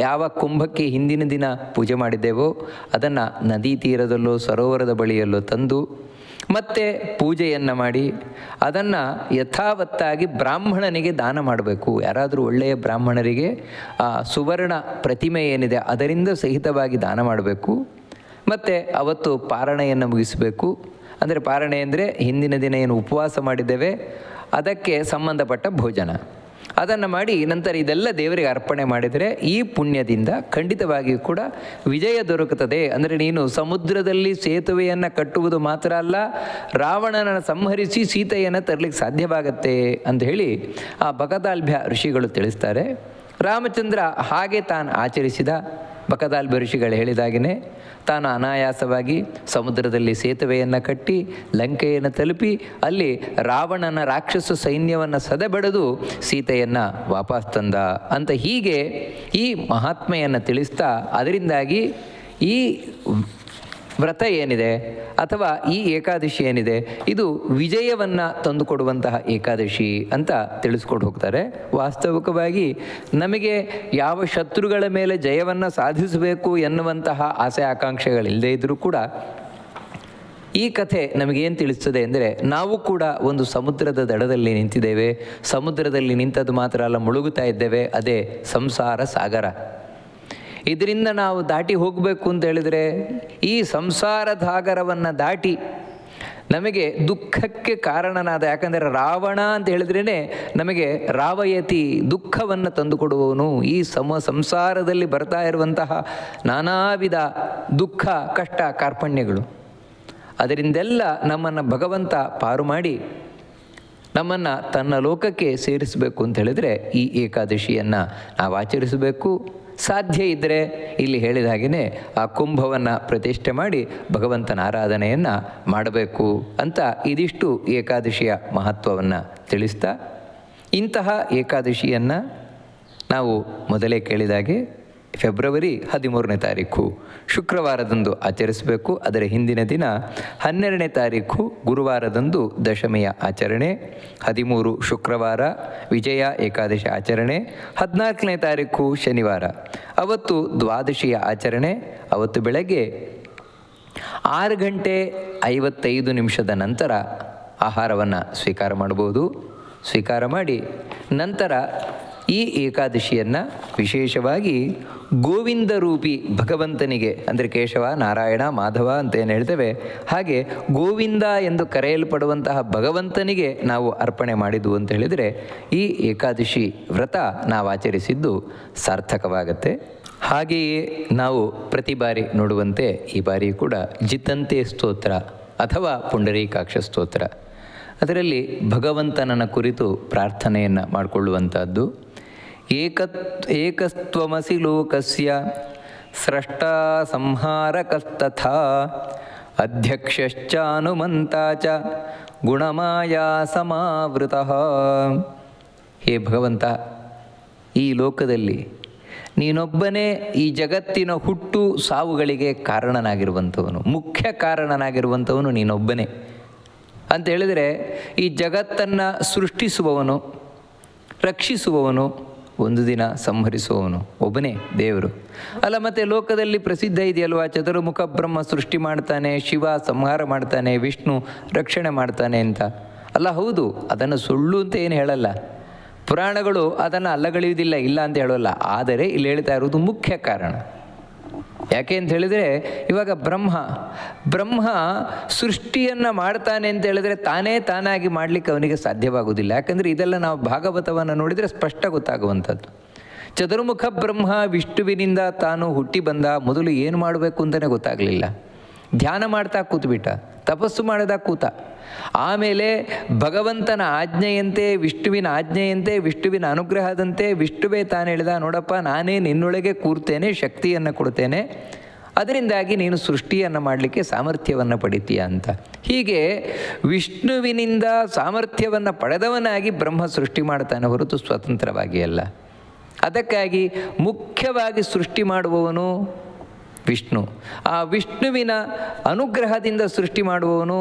ಯಾವ ಕುಂಭಕ್ಕೆ ಹಿಂದಿನ ದಿನ ಪೂಜೆ ಮಾಡಿದ್ದೇವೋ ಅದನ್ನು ನದಿ ತೀರದಲ್ಲೋ ಸರೋವರದ ಬಳಿಯಲ್ಲೋ ತಂದು ಮತ್ತೆ ಪೂಜೆಯನ್ನು ಮಾಡಿ ಅದನ್ನು ಯಥಾವತ್ತಾಗಿ ಬ್ರಾಹ್ಮಣನಿಗೆ ದಾನ ಮಾಡಬೇಕು. ಯಾರಾದರೂ ಒಳ್ಳೆಯ ಬ್ರಾಹ್ಮಣರಿಗೆ ಆ ಸುವರ್ಣ ಪ್ರತಿಮೆ ಏನಿದೆ ಅದರಿಂದ ಸಹಿತವಾಗಿ ದಾನ ಮಾಡಬೇಕು. ಮತ್ತು ಅವತ್ತು ಪಾರಣೆಯನ್ನು ಮುಗಿಸಬೇಕು. ಅಂದರೆ ಪಾರಣೆ ಅಂದರೆ ಹಿಂದಿನ ದಿನ ಏನು ಉಪವಾಸ ಮಾಡಿದ್ದೇವೆ ಅದಕ್ಕೆ ಸಂಬಂಧಪಟ್ಟ ಭೋಜನ, ಅದನ್ನು ಮಾಡಿ ನಂತರ ಇದೆಲ್ಲ ದೇವರಿಗೆ ಅರ್ಪಣೆ ಮಾಡಿದರೆ ಈ ಪುಣ್ಯದಿಂದ ಖಂಡಿತವಾಗಿಯೂ ಕೂಡ ವಿಜಯ ದೊರಕುತ್ತದೆ. ಅಂದರೆ ನೀನು ಸಮುದ್ರದಲ್ಲಿ ಸೇತುವೆಯನ್ನು ಕಟ್ಟುವುದು ಮಾತ್ರ ಅಲ್ಲ, ರಾವಣನನ್ನು ಸಂಹರಿಸಿ ಸೀತೆಯನ್ನು ತರಲಿಕ್ಕೆ ಸಾಧ್ಯವಾಗತ್ತೆ ಅಂತ ಹೇಳಿ ಆ ಬಕದಾಲ್ಭ್ಯ ಋಷಿಗಳು ತಿಳಿಸ್ತಾರೆ. ರಾಮಚಂದ್ರ ಹಾಗೆ ತಾನು ಆಚರಿಸಿದ. ಬಕದಾಲ್ಭ್ಯ ಋಷಿಗಳು ಹೇಳಿದಾಗೇ ತಾನು ಅನಾಯಾಸವಾಗಿ ಸಮುದ್ರದಲ್ಲಿ ಸೇತುವೆಯನ್ನು ಕಟ್ಟಿ ಲಂಕೆಯನ್ನು ತಲುಪಿ ಅಲ್ಲಿ ರಾವಣನ ರಾಕ್ಷಸ ಸೈನ್ಯವನ್ನು ಸದೆಬಡಿದು ಸೀತೆಯನ್ನು ವಾಪಸ್ ತಂದ ಅಂತ ಹೀಗೆ ಈ ಮಹಾತ್ಮೆಯನ್ನು ತಿಳಿಸ್ತಾ ಅದರಿಂದಾಗಿ ಈ ವ್ರತ ಏನಿದೆ ಅಥವಾ ಈ ಏಕಾದಶಿ ಏನಿದೆ ಇದು ವಿಜಯವನ್ನು ತಂದುಕೊಡುವಂತಹ ಏಕಾದಶಿ ಅಂತ ತಿಳಿಸ್ಕೊಂಡು ಹೋಗ್ತಾರೆ. ವಾಸ್ತವಿಕವಾಗಿ ನಮಗೆ ಯಾವ ಶತ್ರುಗಳ ಮೇಲೆ ಜಯವನ್ನು ಸಾಧಿಸಬೇಕು ಎನ್ನುವಂತಹ ಆಸೆ ಆಕಾಂಕ್ಷೆಗಳಿಲ್ಲದೇ ಇದ್ದರೂ ಕೂಡ ಈ ಕಥೆ ನಮಗೇನು ತಿಳಿಸ್ತದೆ ಅಂದರೆ, ನಾವು ಕೂಡ ಒಂದು ಸಮುದ್ರದ ದಡದಲ್ಲಿ ನಿಂತಿದ್ದೇವೆ. ಸಮುದ್ರದಲ್ಲಿ ನಿಂತದ್ದು ಮಾತ್ರ ಅಲ್ಲ, ಮುಳುಗುತ್ತಾ ಇದ್ದೇವೆ. ಅದೇ ಸಂಸಾರ ಸಾಗರ. ಇದರಿಂದ ನಾವು ದಾಟಿ ಹೋಗಬೇಕು ಅಂತ ಹೇಳಿದರೆ ಈ ಸಂಸಾರ ಸಾಗರವನ್ನು ದಾಟಿ ನಮಗೆ ದುಃಖಕ್ಕೆ ಕಾರಣನಾದ, ಯಾಕಂದರೆ ರಾವಣ ಅಂತ ಹೇಳಿದ್ರೇ ನಮಗೆ ರಾವಯತಿ ದುಃಖವನ್ನು ತಂದುಕೊಡುವವನು. ಈ ಸಂಸಾರದಲ್ಲಿ ಬರ್ತಾ ಇರುವಂತಹ ನಾನಾ ವಿಧ ದುಃಖ, ಕಷ್ಟ, ಕಾರ್ಪಣ್ಯಗಳು, ಅದರಿಂದೆಲ್ಲ ನಮ್ಮನ್ನು ಭಗವಂತ ಪಾರು ಮಾಡಿ ನಮ್ಮನ್ನು ತನ್ನ ಲೋಕಕ್ಕೆ ಸೇರಿಸಬೇಕು ಅಂತ ಹೇಳಿದರೆ ಈ ಏಕಾದಶಿಯನ್ನು ನಾವು ಆಚರಿಸಬೇಕು. ಸಾಧ್ಯ ಇದ್ದರೆ ಇಲ್ಲಿ ಹೇಳಿದ ಹಾಗೆಯೇ ಆ ಕುಂಭವನ್ನು ಪ್ರತಿಷ್ಠೆ ಮಾಡಿ ಭಗವಂತನ ಆರಾಧನೆಯನ್ನು ಮಾಡಬೇಕು ಅಂತ ಇದಿಷ್ಟು ಏಕಾದಶಿಯ ಮಹತ್ವವನ್ನು ತಿಳಿಸ್ತಾ, ಇಂತಹ ಏಕಾದಶಿಯನ್ನು ನಾವು ಮೊದಲೇ ಕೇಳಿದಾಗೆ ಫೆಬ್ರವರಿ 13ನೇ ತಾರೀಕು ಶುಕ್ರವಾರದಂದು ಆಚರಿಸಬೇಕು. ಅದರ ಹಿಂದಿನ ದಿನ 12ನೇ ತಾರೀಕು ಗುರುವಾರದಂದು ದಶಮಿಯ ಆಚರಣೆ, 13 ಶುಕ್ರವಾರ ವಿಜಯ ಏಕಾದಶಿ ಆಚರಣೆ, 14ನೇ ತಾರೀಕು ಶನಿವಾರ ಅವತ್ತು ದ್ವಾದಶಿಯ ಆಚರಣೆ. ಅವತ್ತು ಬೆಳಗ್ಗೆ 6:55 ನಂತರ ಆಹಾರವನ್ನು ಸ್ವೀಕಾರ ಮಾಡ್ಬೋದು. ಸ್ವೀಕಾರ ಮಾಡಿ ನಂತರ ಈ ಏಕಾದಶಿಯನ್ನು ವಿಶೇಷವಾಗಿ ಗೋವಿಂದ ರೂಪಿ ಭಗವಂತನಿಗೆ, ಅಂದರೆ ಕೇಶವ, ನಾರಾಯಣ, ಮಾಧವ ಅಂತ ಏನು ಹೇಳ್ತೇವೆ, ಹಾಗೆ ಗೋವಿಂದ ಎಂದು ಕರೆಯಲ್ಪಡುವಂತಹ ಭಗವಂತನಿಗೆ ನಾವು ಅರ್ಪಣೆ ಮಾಡಿದ್ದು ಅಂತ ಹೇಳಿದರೆ ಈ ಏಕಾದಶಿ ವ್ರತ ನಾವು ಆಚರಿಸಿದ್ದು ಸಾರ್ಥಕವಾಗತ್ತೆ. ಹಾಗೆಯೇ ನಾವು ಪ್ರತಿ ಬಾರಿ ನೋಡುವಂತೆ ಈ ಬಾರಿ ಕೂಡ ಜಿತಂತೆ ಸ್ತೋತ್ರ ಅಥವಾ ಪುಂಡರೀಕಾಕ್ಷ ಸ್ತೋತ್ರ, ಅದರಲ್ಲಿ ಭಗವಂತನನ್ನ ಕುರಿತು ಪ್ರಾರ್ಥನೆಯನ್ನು ಮಾಡಿಕೊಳ್ಳುವಂಥದ್ದು. ಏಕಸ್ತ್ವಮಸಿ ಲೋಕಸ್ಯ ಸ್ರಷ್ಟಾ ಸಂಹಾರಕಸ್ತಥಾ ಅಧ್ಯಕ್ಷಶ್ಚಾನುಮಂತಾ ಚ ಗುಣಮಾಯಾ ಸಮಾವೃತಃ. ಹೇ ಭಗವಂತ, ಈ ಲೋಕದಲ್ಲಿ ನೀನೊಬ್ಬನೇ ಈ ಜಗತ್ತಿನ ಹುಟ್ಟು ಸಾವುಗಳಿಗೆ ಕಾರಣನಾಗಿರುವಂಥವನು, ಮುಖ್ಯ ಕಾರಣನಾಗಿರುವಂಥವನು ನೀನೊಬ್ಬನೇ ಅಂತ ಹೇಳಿದರೆ ಈ ಜಗತ್ತನ್ನು ಸೃಷ್ಟಿಸುವವನು, ರಕ್ಷಿಸುವವನು, ಒಂದು ದಿನ ಸಂಹರಿಸುವವನು ಒಬ್ಬನೇ ದೇವರು ಅಲ್ಲ. ಮತ್ತು ಲೋಕದಲ್ಲಿ ಪ್ರಸಿದ್ಧ ಇದೆಯಲ್ವಾ, ಚತುರ್ಮುಖ ಬ್ರಹ್ಮ ಸೃಷ್ಟಿ ಮಾಡ್ತಾನೆ, ಶಿವ ಸಂಹಾರ ಮಾಡ್ತಾನೆ, ವಿಷ್ಣು ರಕ್ಷಣೆ ಮಾಡ್ತಾನೆ ಅಂತ. ಅಲ್ಲ, ಹೌದು, ಅದನ್ನು ಸುಳ್ಳು ಅಂತ ಏನು ಹೇಳಲ್ಲ, ಪುರಾಣಗಳು ಅದನ್ನು ಅಲ್ಲಗಳೆಯುವುದಿಲ್ಲ, ಇಲ್ಲ ಅಂತ ಹೇಳೋಲ್ಲ. ಆದರೆ ಇಲ್ಲಿ ಹೇಳ್ತಾ ಇರೋದು ಮುಖ್ಯ ಕಾರಣ. ಯಾಕೆ ಅಂತ ಹೇಳಿದರೆ, ಇವಾಗ ಬ್ರಹ್ಮ ಸೃಷ್ಟಿಯನ್ನು ಮಾಡ್ತಾನೆ ಅಂತ ಹೇಳಿದರೆ ತಾನಾಗಿ ಮಾಡಲಿಕ್ಕೆ ಅವನಿಗೆ ಸಾಧ್ಯವಾಗುವುದಿಲ್ಲ. ಯಾಕಂದರೆ ಇದೆಲ್ಲ ನಾವು ಭಾಗವತವನ್ನು ನೋಡಿದರೆ ಸ್ಪಷ್ಟ ಗೊತ್ತಾಗುವಂಥದ್ದು. ಚತುರ್ಮುಖ ಬ್ರಹ್ಮ ವಿಷ್ಣುವಿನಿಂದ ತಾನು ಹುಟ್ಟಿ ಬಂದ. ಮೊದಲು ಏನು ಮಾಡಬೇಕು ಅಂತಲೇ ಗೊತ್ತಾಗಲಿಲ್ಲ, ಧ್ಯಾನ ಮಾಡ್ತಾ ಕೂತ್ಬಿಟ್ಟ, ತಪಸ್ಸು ಮಾಡಿದ ಕೂತ. ಆಮೇಲೆ ಭಗವಂತನ ಆಜ್ಞೆಯಂತೆ, ವಿಷ್ಣುವಿನ ಆಜ್ಞೆಯಂತೆ, ವಿಷ್ಣುವಿನ ಅನುಗ್ರಹದಂತೆ ವಿಷ್ಣುವೇ ತಾನು ಹೇಳಿದ, ನೋಡಪ್ಪ, ನಾನೇ ನಿನ್ನೊಳಗೆ ಕೂರ್ತೇನೆ, ಶಕ್ತಿಯನ್ನು ಕೊಡ್ತೇನೆ, ಅದರಿಂದಾಗಿ ನೀನು ಸೃಷ್ಟಿಯನ್ನು ಮಾಡಲಿಕ್ಕೆ ಸಾಮರ್ಥ್ಯವನ್ನು ಪಡಿತೀಯ ಅಂತ. ಹೀಗೆ ವಿಷ್ಣುವಿನಿಂದ ಸಾಮರ್ಥ್ಯವನ್ನು ಪಡೆದವನಾಗಿ ಬ್ರಹ್ಮ ಸೃಷ್ಟಿ ಮಾಡ್ತಾನೆ, ಹೊರತು ಸ್ವತಂತ್ರವಾಗಿ ಅಲ್ಲ. ಅದಕ್ಕಾಗಿ ಮುಖ್ಯವಾಗಿ ಸೃಷ್ಟಿ ಮಾಡುವವನು ವಿಷ್ಣು. ಆ ವಿಷ್ಣುವಿನ ಅನುಗ್ರಹದಿಂದ ಸೃಷ್ಟಿ ಮಾಡುವವನು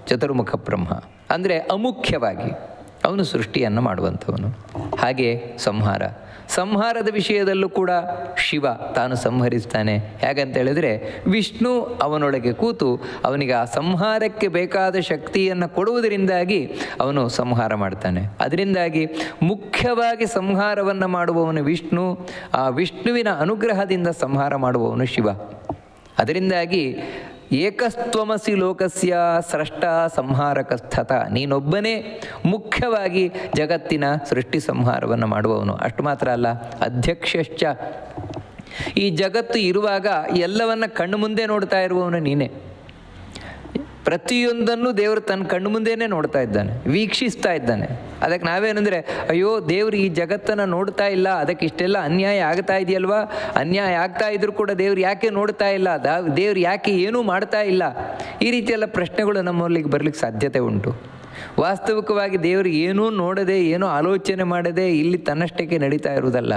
ಚತುರ್ಮುಖ ಬ್ರಹ್ಮ. ಅಂದರೆ ಅಮುಖ್ಯವಾಗಿ ಅವನು ಸೃಷ್ಟಿಯನ್ನು ಮಾಡುವಂಥವನು. ಹಾಗೆ ಸಂಹಾರದ ವಿಷಯದಲ್ಲೂ ಕೂಡ ಶಿವ ತಾನು ಸಂಹರಿಸ್ತಾನೆ. ಹೇಗಂತ ಹೇಳಿದರೆ, ವಿಷ್ಣು ಅವನೊಳಗೆ ಕೂತು ಅವನಿಗೆ ಆ ಸಂಹಾರಕ್ಕೆ ಬೇಕಾದ ಶಕ್ತಿಯನ್ನು ಕೊಡುವುದರಿಂದಾಗಿ ಅವನು ಸಂಹಾರ ಮಾಡ್ತಾನೆ. ಅದರಿಂದಾಗಿ ಮುಖ್ಯವಾಗಿ ಸಂಹಾರವನ್ನು ಮಾಡುವವನು ವಿಷ್ಣು, ಆ ವಿಷ್ಣುವಿನ ಅನುಗ್ರಹದಿಂದ ಸಂಹಾರ ಮಾಡುವವನು ಶಿವ. ಅದರಿಂದಾಗಿ ಏಕಸ್ತ್ವಮಸಿ ಲೋಕಸ್ಯ ಸ್ರಷ್ಟ ಸಂಹಾರಕಸ್ಥತ, ನೀನೊಬ್ಬನೇ ಮುಖ್ಯವಾಗಿ ಜಗತ್ತಿನ ಸೃಷ್ಟಿ ಸಂಹಾರವನ್ನು ಮಾಡುವವನು. ಅಷ್ಟು ಮಾತ್ರ ಅಲ್ಲ, ಅಧ್ಯಕ್ಷಶ್ಚ, ಈ ಜಗತ್ತು ಇರುವಾಗ ಎಲ್ಲವನ್ನ ಕಣ್ಣು ಮುಂದೆ ನೋಡ್ತಾ ಇರುವವನು ನೀನೇ. ಪ್ರತಿಯೊಂದನ್ನು ದೇವರು ತನ್ನ ಕಣ್ಣು ಮುಂದೆನೇ ನೋಡ್ತಾ ಇದ್ದಾನೆ, ವೀಕ್ಷಿಸ್ತಾ ಇದ್ದಾನೆ. ಅದಕ್ಕೆ ನಾವೇನೆಂದರೆ, ಅಯ್ಯೋ ದೇವರು ಈ ಜಗತ್ತನ್ನು ನೋಡ್ತಾ ಇಲ್ಲ, ಅದಕ್ಕೆ ಇಷ್ಟೆಲ್ಲ ಅನ್ಯಾಯ ಆಗ್ತಾ ಇದೆಯಲ್ವಾ, ಅನ್ಯಾಯ ಆಗ್ತಾ ಇದ್ರೂ ಕೂಡ ದೇವ್ರು ಯಾಕೆ ನೋಡ್ತಾ ಇಲ್ಲ, ದೇವ್ರು ಯಾಕೆ ಏನೂ ಮಾಡ್ತಾ ಇಲ್ಲ, ಈ ರೀತಿಯೆಲ್ಲ ಪ್ರಶ್ನೆಗಳು ನಮ್ಮಲ್ಲಿಗೆ ಬರಲಿಕ್ಕೆ ಸಾಧ್ಯತೆ ಉಂಟು. ವಾಸ್ತವಿಕವಾಗಿ ದೇವರು ಏನೂ ನೋಡದೆ, ಏನೂ ಆಲೋಚನೆ ಮಾಡದೆ ಇಲ್ಲಿ ತನ್ನಷ್ಟಕ್ಕೆ ನಡೀತಾ ಇರುವುದಲ್ಲ.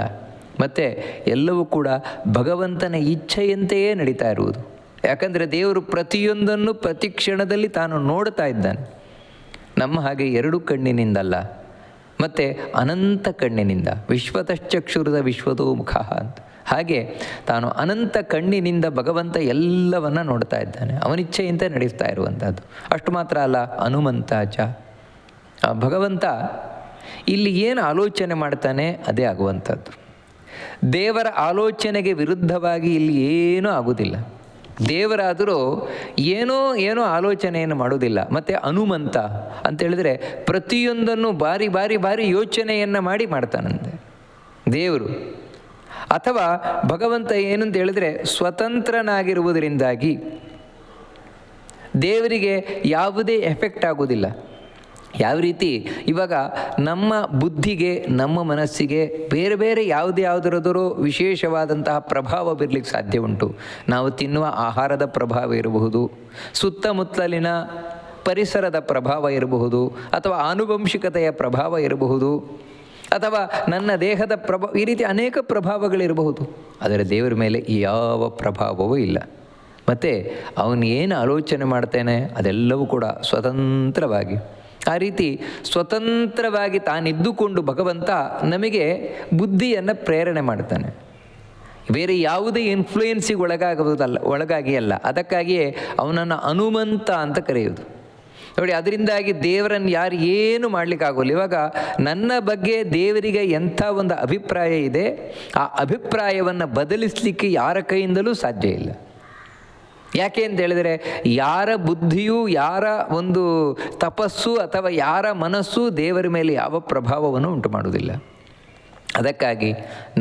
ಮತ್ತು ಎಲ್ಲವೂ ಕೂಡ ಭಗವಂತನ ಇಚ್ಛೆಯಂತೆಯೇ ನಡೀತಾ ಇರುವುದು. ಯಾಕಂದರೆ ದೇವರು ಪ್ರತಿಯೊಂದನ್ನು ಪ್ರತಿ ಕ್ಷಣದಲ್ಲಿ ತಾನು ನೋಡ್ತಾ ಇದ್ದಾನೆ. ನಮ್ಮ ಹಾಗೆ ಎರಡು ಕಣ್ಣಿನಿಂದಲ್ಲ, ಮತ್ತು ಅನಂತ ಕಣ್ಣಿನಿಂದ. ವಿಶ್ವತಶ್ಚಕ್ಷುರದ ವಿಶ್ವತೋ ಮುಖ ಅಂತ. ಹಾಗೆ ತಾನು ಅನಂತ ಕಣ್ಣಿನಿಂದ ಭಗವಂತ ಎಲ್ಲವನ್ನ ನೋಡ್ತಾ ಇದ್ದಾನೆ. ಅವನಿಚ್ಛೆಯಂತೆ ನಡೆಸ್ತಾ ಇರುವಂಥದ್ದು. ಅಷ್ಟು ಮಾತ್ರ ಅಲ್ಲ, ಹನುಮಂತ ಚ, ಭಗವಂತ ಇಲ್ಲಿ ಏನು ಆಲೋಚನೆ ಮಾಡ್ತಾನೆ ಅದೇ ಆಗುವಂಥದ್ದು. ದೇವರ ಆಲೋಚನೆಗೆ ವಿರುದ್ಧವಾಗಿ ಇಲ್ಲಿ ಏನೂ ಆಗುವುದಿಲ್ಲ. ದೇವರಾದರೂ ಏನೋ ಆಲೋಚನೆಯನ್ನು ಮಾಡೋದಿಲ್ಲ. ಮತ್ತು ಹನುಮಂತ ಅಂತೇಳಿದರೆ ಪ್ರತಿಯೊಂದನ್ನು ಬಾರಿ ಬಾರಿ ಬಾರಿ ಯೋಚನೆಯನ್ನು ಮಾಡ್ತಾನಂತೆ ದೇವರು. ಅಥವಾ ಭಗವಂತ ಏನಂತ ಹೇಳಿದ್ರೆ ಸ್ವತಂತ್ರನಾಗಿರುವುದರಿಂದಾಗಿ ದೇವರಿಗೆ ಯಾವುದೇ ಎಫೆಕ್ಟ್ ಆಗೋದಿಲ್ಲ. ಯಾವ ರೀತಿ ಇವಾಗ ನಮ್ಮ ಬುದ್ಧಿಗೆ, ನಮ್ಮ ಮನಸ್ಸಿಗೆ ಬೇರೆ ಬೇರೆ ಯಾವುದಾದರೂ ವಿಶೇಷವಾದಂತಹ ಪ್ರಭಾವ ಬೀರಲಿಕ್ಕೆ ಸಾಧ್ಯ ಉಂಟು. ನಾವು ತಿನ್ನುವ ಆಹಾರದ ಪ್ರಭಾವ ಇರಬಹುದು, ಸುತ್ತಮುತ್ತಲಿನ ಪರಿಸರದ ಪ್ರಭಾವ ಇರಬಹುದು, ಅಥವಾ ಆನುವಂಶಿಕತೆಯ ಪ್ರಭಾವ ಇರಬಹುದು, ಅಥವಾ ನನ್ನ ದೇಹದ ಪ್ರಭಾವ, ಈ ರೀತಿ ಅನೇಕ ಪ್ರಭಾವಗಳಿರಬಹುದು. ಆದರೆ ದೇವರ ಮೇಲೆ ಯಾವ ಪ್ರಭಾವವೂ ಇಲ್ಲ. ಮತ್ತು ಅವನು ಏನು ಆಲೋಚನೆ ಮಾಡ್ತೇನೆ ಅದೆಲ್ಲವೂ ಕೂಡ ಸ್ವತಂತ್ರವಾಗಿ, ಆ ರೀತಿ ಸ್ವತಂತ್ರವಾಗಿ ತಾನಿದ್ದುಕೊಂಡು ಭಗವಂತ ನಮಗೆ ಬುದ್ಧಿಯನ್ನು ಪ್ರೇರಣೆ ಮಾಡ್ತಾನೆ. ಬೇರೆ ಯಾವುದೇ ಇನ್ಫ್ಲೂಯೆನ್ಸಿಗೆ ಒಳಗಾಗಿ ಅಲ್ಲ. ಅದಕ್ಕಾಗಿಯೇ ಅವನನ್ನು ಹನುಮಂತ ಅಂತ ಕರೆಯೋದು. ನೋಡಿ, ಅದರಿಂದಾಗಿ ದೇವರನ್ನು ಯಾರು ಏನು ಮಾಡಲಿಕ್ಕಾಗೋಲ್ಲ. ಇವಾಗ ನನ್ನ ಬಗ್ಗೆ ದೇವರಿಗೆ ಎಂಥ ಒಂದು ಅಭಿಪ್ರಾಯ ಇದೆ, ಆ ಅಭಿಪ್ರಾಯವನ್ನು ಬದಲಿಸಲಿಕ್ಕೆ ಯಾರ ಕೈಯಿಂದಲೂ ಸಾಧ್ಯ ಇಲ್ಲ. ಯಾಕೆ ಅಂತ ಹೇಳಿದರೆ, ಯಾರ ಬುದ್ಧಿಯೂ, ಯಾರ ಒಂದು ತಪಸ್ಸು ಅಥವಾ ಯಾರ ಮನಸ್ಸು ದೇವರ ಮೇಲೆ ಯಾವ ಪ್ರಭಾವವನ್ನು ಉಂಟು ಮಾಡುವುದಿಲ್ಲ. ಅದಕ್ಕಾಗಿ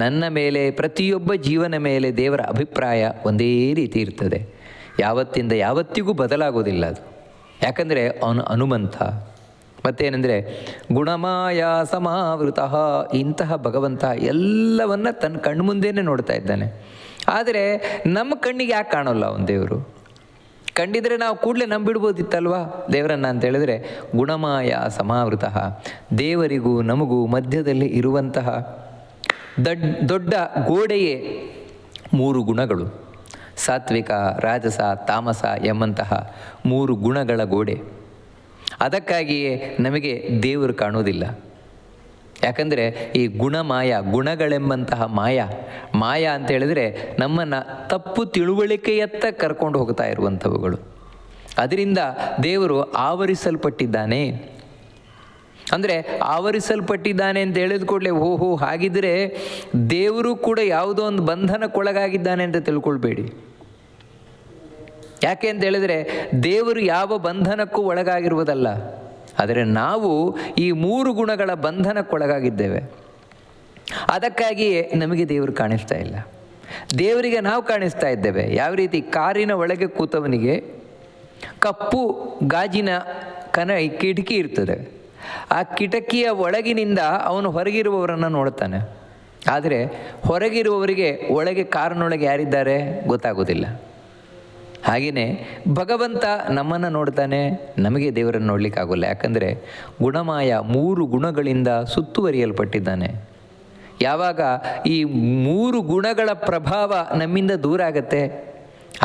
ನನ್ನ ಮೇಲೆ, ಪ್ರತಿಯೊಬ್ಬ ಜೀವನ ಮೇಲೆ ದೇವರ ಅಭಿಪ್ರಾಯ ಒಂದೇ ರೀತಿ ಇರ್ತದೆ. ಯಾವತ್ತಿಂದ ಯಾವತ್ತಿಗೂ ಬದಲಾಗೋದಿಲ್ಲ ಅದು. ಯಾಕಂದರೆ ಅವನು ಹನುಮಂತ. ಮತ್ತೇನೆಂದರೆ ಗುಣಮಾಯ ಸಮಾವೃತ, ಇಂತಹ ಭಗವಂತ ಎಲ್ಲವನ್ನ ತನ್ನ ಕಣ್ಮುಂದೇನೆ ನೋಡ್ತಾ ಇದ್ದಾನೆ. ಆದರೆ ನಮ್ಮ ಕಣ್ಣಿಗೆ ಯಾಕೆ ಕಾಣೋಲ್ಲ ಅವನು ದೇವರು? ಕಂಡಿದ್ರೆ ನಾವು ಕೂಡಲೇ ನಂಬಿಡ್ಬೋದಿತ್ತಲ್ವಾ ದೇವರನ್ನು ಅಂತ ಹೇಳಿದ್ರೆ. ಗುಣಮಾಯ ಸಮಾವೃತ, ದೇವರಿಗೂ ನಮಗೂ ಮಧ್ಯದಲ್ಲಿ ಇರುವಂತಹ ದೊಡ್ಡ ಗೋಡೆಯೇ ಮೂರು ಗುಣಗಳು, ಸಾತ್ವಿಕ, ರಾಜಸ, ತಾಮಸ ಎಂಬಂತಹ ಮೂರು ಗುಣಗಳ ಗೋಡೆ. ಅದಕ್ಕಾಗಿಯೇ ನಮಗೆ ದೇವರು ಕಾಣುವುದಿಲ್ಲ. ಯಾಕಂದರೆ ಈ ಗುಣಮಾಯ, ಗುಣಗಳೆಂಬಂತಹ ಮಾಯ ಅಂತ ಹೇಳಿದರೆ ನಮ್ಮನ್ನು ತಪ್ಪು ತಿಳುವಳಿಕೆಯತ್ತ ಕರ್ಕೊಂಡು ಹೋಗ್ತಾ ಇರುವಂಥವುಗಳು. ಅದರಿಂದ ದೇವರು ಆವರಿಸಲ್ಪಟ್ಟಿದ್ದಾನೆ. ಅಂದರೆ ಆವರಿಸಲ್ಪಟ್ಟಿದ್ದಾನೆ ಅಂತ ಹೇಳಿದ ಕೂಡಲೇ ಓಹೋ ಹಾಗಿದ್ರೆ ದೇವರು ಕೂಡ ಯಾವುದೋ ಒಂದು ಬಂಧನಕ್ಕೊಳಗಾಗಿದ್ದಾನೆ ಅಂತ ತಿಳ್ಕೊಳ್ಬೇಡಿ. ಯಾಕೆ ಅಂತ ಹೇಳಿದರೆ ದೇವರು ಯಾವ ಬಂಧನಕ್ಕೂ ಒಳಗಾಗಿರುವುದಲ್ಲ. ಆದರೆ ನಾವು ಈ ಮೂರು ಗುಣಗಳ ಬಂಧನಕ್ಕೊಳಗಾಗಿದ್ದೇವೆ. ಅದಕ್ಕಾಗಿಯೇ ನಮಗೆ ದೇವರು ಕಾಣಿಸ್ತಾ ಇಲ್ಲ. ದೇವರಿಗೆ ನಾವು ಕಾಣಿಸ್ತಾ ಇದ್ದೇವೆ. ಯಾವ ರೀತಿ ಕಾರಿನ ಒಳಗೆ ಕೂತವನಿಗೆ ಕಪ್ಪು ಗಾಜಿನ ಕಿಟಕಿ ಇರ್ತದೆ. ಆ ಕಿಟಕಿಯ ಒಳಗಿನಿಂದ ಅವನು ಹೊರಗಿರುವವರನ್ನು ನೋಡ್ತಾನೆ. ಆದರೆ ಹೊರಗಿರುವವರಿಗೆ ಒಳಗೆ ಕಾರಿನೊಳಗೆ ಯಾರಿದ್ದಾರೆ ಗೊತ್ತಾಗೋದಿಲ್ಲ. ಹಾಗೆಯೇ ಭಗವಂತ ನಮ್ಮನ್ನು ನೋಡ್ತಾನೆ, ನಮಗೆ ದೇವರನ್ನು ನೋಡಲಿಕ್ಕಾಗೋಲ್ಲ. ಯಾಕಂದರೆ ಗುಣಮಾಯ ಮೂರು ಗುಣಗಳಿಂದ ಸುತ್ತುವರಿಯಲ್ಪಟ್ಟಿದ್ದಾನೆ. ಯಾವಾಗ ಈ ಮೂರು ಗುಣಗಳ ಪ್ರಭಾವ ನಮ್ಮಿಂದ ದೂರ ಆಗತ್ತೆ,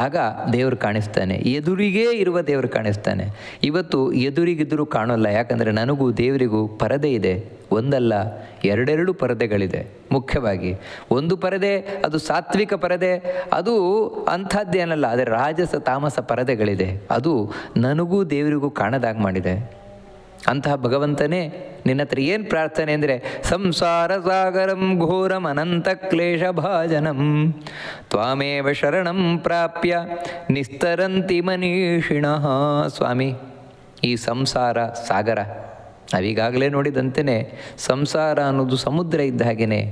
ಆಗ ದೇವರು ಕಾಣಿಸ್ತಾನೆ. ಎದುರಿಗೇ ಇರುವ ದೇವರು ಕಾಣಿಸ್ತಾನೆ. ಇವತ್ತು ಎದುರಿಗಿದ್ದರೂ ಕಾಣೋಲ್ಲ. ಯಾಕಂದರೆ ನನಗೂ ದೇವರಿಗೂ ಪರದೆ ಇದೆ. ಒಂದಲ್ಲ ಎರಡೆರಡು ಪರದೆಗಳಿದೆ. ಮುಖ್ಯವಾಗಿ ಒಂದು ಪರದೆ ಅದು ಸಾತ್ವಿಕ ಪರದೆ, ಅದು ಅಂಥದ್ದೇನಲ್ಲ. ಆದರೆ ರಾಜಸ ತಾಮಸ ಪರದೆಗಳಿದೆ. ಅದು ನನಗೂ ದೇವರಿಗೂ ಕಾಣದಾಗಿ ಮಾಡಿದೆ. ಅಂತಹ ಭಗವಂತನೇ ನಿನ್ನ ಹತ್ರ ಏನು ಪ್ರಾರ್ಥನೆ ಅಂದರೆ, ಸಂಸಾರ ಸಾಗರಂ ಘೋರಂ ಅನಂತ ಕ್ಲೇಶ ಭಾಜನಂ ತ್ವಾಮೇವ ಶರಣಂ ಪ್ರಾಪ್ಯ ನಿಸ್ತರಂತಿ ಮನೀಷಿಣಃ. ಸ್ವಾಮಿ, ಈ ಸಂಸಾರ ಸಾಗರ ನಾವೀಗಾಗಲೇ ನೋಡಿದಂತೆಯೇ ಸಂಸಾರ ಅನ್ನೋದು ಸಮುದ್ರ ಇದ್ದ ಹಾಗೆಯೇ.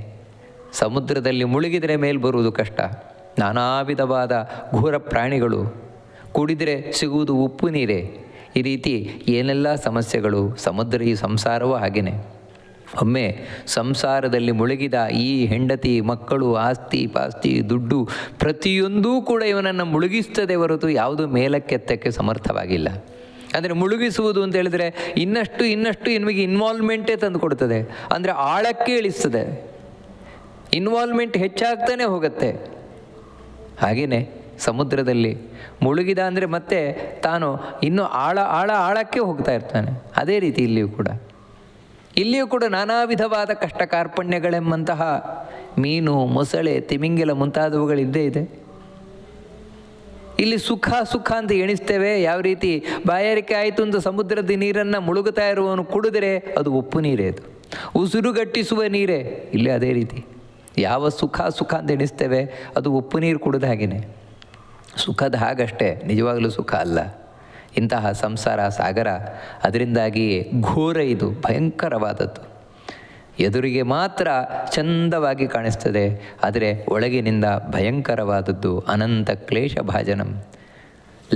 ಸಮುದ್ರದಲ್ಲಿ ಮುಳುಗಿದರೆ ಮೇಲೆ ಬರುವುದು ಕಷ್ಟ. ನಾನಾ ವಿಧವಾದ ಘೋರ ಪ್ರಾಣಿಗಳು, ಕುಡಿದರೆ ಸಿಗುವುದು ಉಪ್ಪು ನೀರೇ. ಈ ರೀತಿ ಏನೆಲ್ಲ ಸಮಸ್ಯೆಗಳು. ಈ ಸಂಸಾರವೂ ಹಾಗೆಯೇ. ಒಮ್ಮೆ ಸಂಸಾರದಲ್ಲಿ ಮುಳುಗಿದ ಈ ಹೆಂಡತಿ, ಮಕ್ಕಳು, ಆಸ್ತಿ ಪಾಸ್ತಿ, ದುಡ್ಡು ಪ್ರತಿಯೊಂದೂ ಕೂಡ ಇವನನ್ನು ಮುಳುಗಿಸ್ತದೆ ಹೊರತು ಯಾವುದೂ ಮೇಲಕ್ಕೆತ್ತಕ್ಕೆ ಸಮರ್ಥವಾಗಿಲ್ಲ. ಅಂದರೆ ಮುಳುಗಿಸುವುದು ಅಂತ ಹೇಳಿದರೆ ಇನ್ನಷ್ಟು ನಿಮಗೆ ಇನ್ವಾಲ್ವ್ಮೆಂಟೇ ತಂದು ಕೊಡ್ತದೆ. ಅಂದರೆ ಆಳಕ್ಕೆ ಇಳಿಸ್ತದೆ. ಇನ್ವಾಲ್ವ್ಮೆಂಟ್ ಹೆಚ್ಚಾಗ್ತಾನೆ ಹೋಗುತ್ತೆ. ಹಾಗೆಯೇ ಸಮುದ್ರದಲ್ಲಿ ಮುಳುಗಿದ ಅಂದರೆ ಮತ್ತೆ ತಾನು ಇನ್ನೂ ಆಳಕ್ಕೆ ಹೋಗ್ತಾ ಇರ್ತಾನೆ. ಅದೇ ರೀತಿ ಇಲ್ಲಿಯೂ ಕೂಡ ನಾನಾ ವಿಧವಾದ ಕಷ್ಟ ಕಾರ್ಪಣ್ಯಗಳೆಂಬಂತಹ ಮೀನು, ಮೊಸಳೆ, ತಿಮಿಂಗಿಲ ಮುಂತಾದವುಗಳಿದ್ದೇ ಇದೆ. ಇಲ್ಲಿ ಸುಖ ಅಂತ ಎಣಿಸ್ತೇವೆ. ಯಾವ ರೀತಿ ಬಾಯಾರಿಕೆ ಆಯಿತು ಅಂತ ಸಮುದ್ರದ ನೀರನ್ನು ಮುಳುಗುತ್ತಾ ಇರುವವನು ಕುಡಿದರೆ ಅದು ಉಪ್ಪು ನೀರೇ, ಅದು ಉಸಿರುಗಟ್ಟಿಸುವ ನೀರೇ. ಇಲ್ಲಿ ಅದೇ ರೀತಿ ಯಾವ ಸುಖ ಅಂತ ಎಣಿಸ್ತೇವೆ ಅದು ಉಪ್ಪು ನೀರು ಕುಡಿದ ಹಾಗೆಯೇ. ಸುಖದ ಹಾಗಷ್ಟೇ, ನಿಜವಾಗಲೂ ಸುಖ ಅಲ್ಲ. ಇಂತಹ ಸಂಸಾರ ಸಾಗರ ಅದರಿಂದಾಗಿಯೇ ಘೋರ, ಇದು ಭಯಂಕರವಾದದ್ದು. ಎದುರಿಗೆ ಮಾತ್ರ ಚಂದವಾಗಿ ಕಾಣಿಸ್ತದೆ, ಆದರೆ ಒಳಗಿನಿಂದ ಭಯಂಕರವಾದದ್ದು. ಅನಂತ ಕ್ಲೇಶ ಭಾಜನಂ,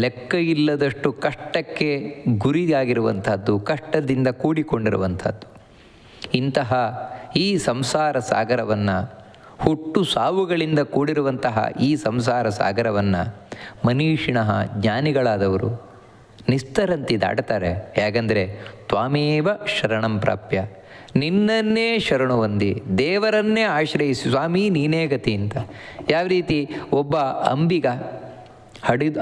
ಲೆಕ್ಕ ಇಲ್ಲದಷ್ಟು ಕಷ್ಟಕ್ಕೆ ಗುರಿಯಾಗಿರುವಂಥದ್ದು, ಕಷ್ಟದಿಂದ ಕೂಡಿಕೊಂಡಿರುವಂಥದ್ದು. ಇಂತಹ ಈ ಸಂಸಾರ ಸಾಗರವನ್ನು, ಹುಟ್ಟು ಸಾವುಗಳಿಂದ ಕೂಡಿರುವಂತಹ ಈ ಸಂಸಾರ ಸಾಗರವನ್ನು ಮನೀಷಿಣಃ, ಜ್ಞಾನಿಗಳಾದವರು ನಿಸ್ತರಂತಿ ದಾಟ್ತಾರೆ. ಹೇಗೆಂದರೆ ತ್ವಾಮೇವ ಶರಣಂ ಪ್ರಾಪ್ಯ, ನಿನ್ನನ್ನೇ ಶರಣು ಹೊಂದಿ ದೇವರನ್ನೇ ಆಶ್ರಯಿಸಿ ಸ್ವಾಮಿ ನೀನೇ ಗತಿ ಅಂತ. ಯಾವ ರೀತಿ ಒಬ್ಬ ಅಂಬಿಗ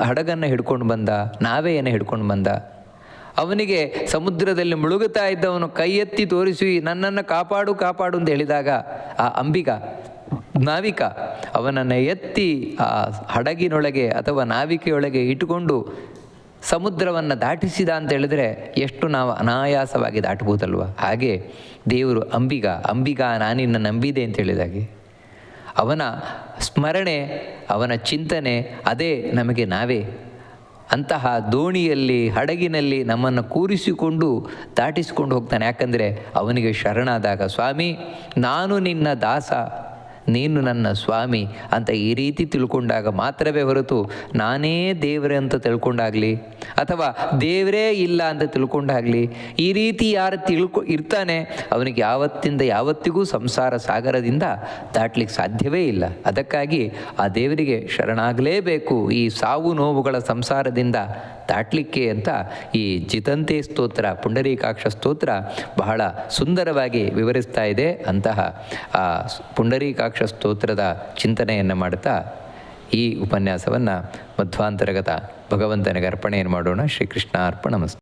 ಹಡಗನ್ನು ಹಿಡ್ಕೊಂಡು ಬಂದ, ನಾವೆಯನ್ನು ಹಿಡ್ಕೊಂಡು ಬಂದ, ಅವನಿಗೆ ಸಮುದ್ರದಲ್ಲಿ ಮುಳುಗುತ್ತಾ ಇದ್ದವನು ಕೈ ಎತ್ತಿ ತೋರಿಸಿ ನನ್ನನ್ನು ಕಾಪಾಡು ಅಂತ ಹೇಳಿದಾಗ ಆ ಅಂಬಿಗ ನಾವಿಕ ಅವನನ್ನು ಎತ್ತಿ ಆ ಹಡಗಿನೊಳಗೆ ಅಥವಾ ನಾವಿಕೆಯೊಳಗೆ ಇಟ್ಟುಕೊಂಡು ಸಮುದ್ರವನ್ನು ದಾಟಿಸಿದ ಅಂತ ಹೇಳಿದ್ರೆ ಎಷ್ಟು ನಾವು ಅನಾಯಾಸವಾಗಿ ದಾಟಬಹುದಲ್ವ. ಹಾಗೆ ದೇವರು ಅಂಬಿಗ ನಾನಿನ್ನ ನಂಬಿದೆ ಅಂತ ಹೇಳಿದಾಗೆ ಅವನ ಸ್ಮರಣೆ, ಅವನ ಚಿಂತನೆ ಅದೇ ನಮಗೆ ನಾವೇ. ಅಂತಹ ದೋಣಿಯಲ್ಲಿ, ಹಡಗಿನಲ್ಲಿ ನಮ್ಮನ್ನು ಕೂರಿಸಿಕೊಂಡು ದಾಟಿಸಿಕೊಂಡು ಹೋಗ್ತಾನೆ. ಯಾಕಂದರೆ ಅವನಿಗೆ ಶರಣಾದಾಗ ಸ್ವಾಮಿ ನಾನು ನಿನ್ನ ದಾಸ, ನೀನು ನನ್ನ ಸ್ವಾಮಿ ಅಂತ ಈ ರೀತಿ ತಿಳ್ಕೊಂಡಾಗ ಮಾತ್ರವೇ ಹೊರತು ನಾನೇ ದೇವರೇ ಅಂತ ತಿಳ್ಕೊಂಡಾಗಲಿ ಅಥವಾ ದೇವರೇ ಇಲ್ಲ ಅಂತ ತಿಳ್ಕೊಂಡಾಗಲಿ, ಈ ರೀತಿ ಯಾರು ಇರ್ತಾನೆ ಅವನಿಗೆ ಯಾವತ್ತಿಂದ ಯಾವತ್ತಿಗೂ ಸಂಸಾರ ಸಾಗರದಿಂದ ದಾಟ್ಲಿಕ್ಕೆ ಸಾಧ್ಯವೇ ಇಲ್ಲ. ಅದಕ್ಕಾಗಿ ಆ ದೇವರಿಗೆ ಶರಣಾಗಲೇಬೇಕು ಈ ಸಾವು ನೋವುಗಳ ಸಂಸಾರದಿಂದ ದಾಟ್ಲಿಕ್ಕೆ ಅಂತ ಈ ಜಿತಂತೆ ಸ್ತೋತ್ರ, ಪುಂಡರೀಕಾಕ್ಷ ಸ್ತೋತ್ರ ಬಹಳ ಸುಂದರವಾಗಿ ವಿವರಿಸ್ತಾ ಇದೆ. ಅಂತಹ ಆ ಪುಂಡರೀಕಾಕ್ಷ ಸ್ತೋತ್ರದ ಚಿಂತನೆಯನ್ನು ಮಾಡುತ್ತಾ ಈ ಉಪನ್ಯಾಸವನ್ನು ಮಧ್ವಾಂತರ್ಗತ ಭಗವಂತನಿಗೆ ಅರ್ಪಣೆಯನ್ನು ಮಾಡೋಣ. ಶ್ರೀಕೃಷ್ಣ ಅರ್ಪಣಮಸ್ತು.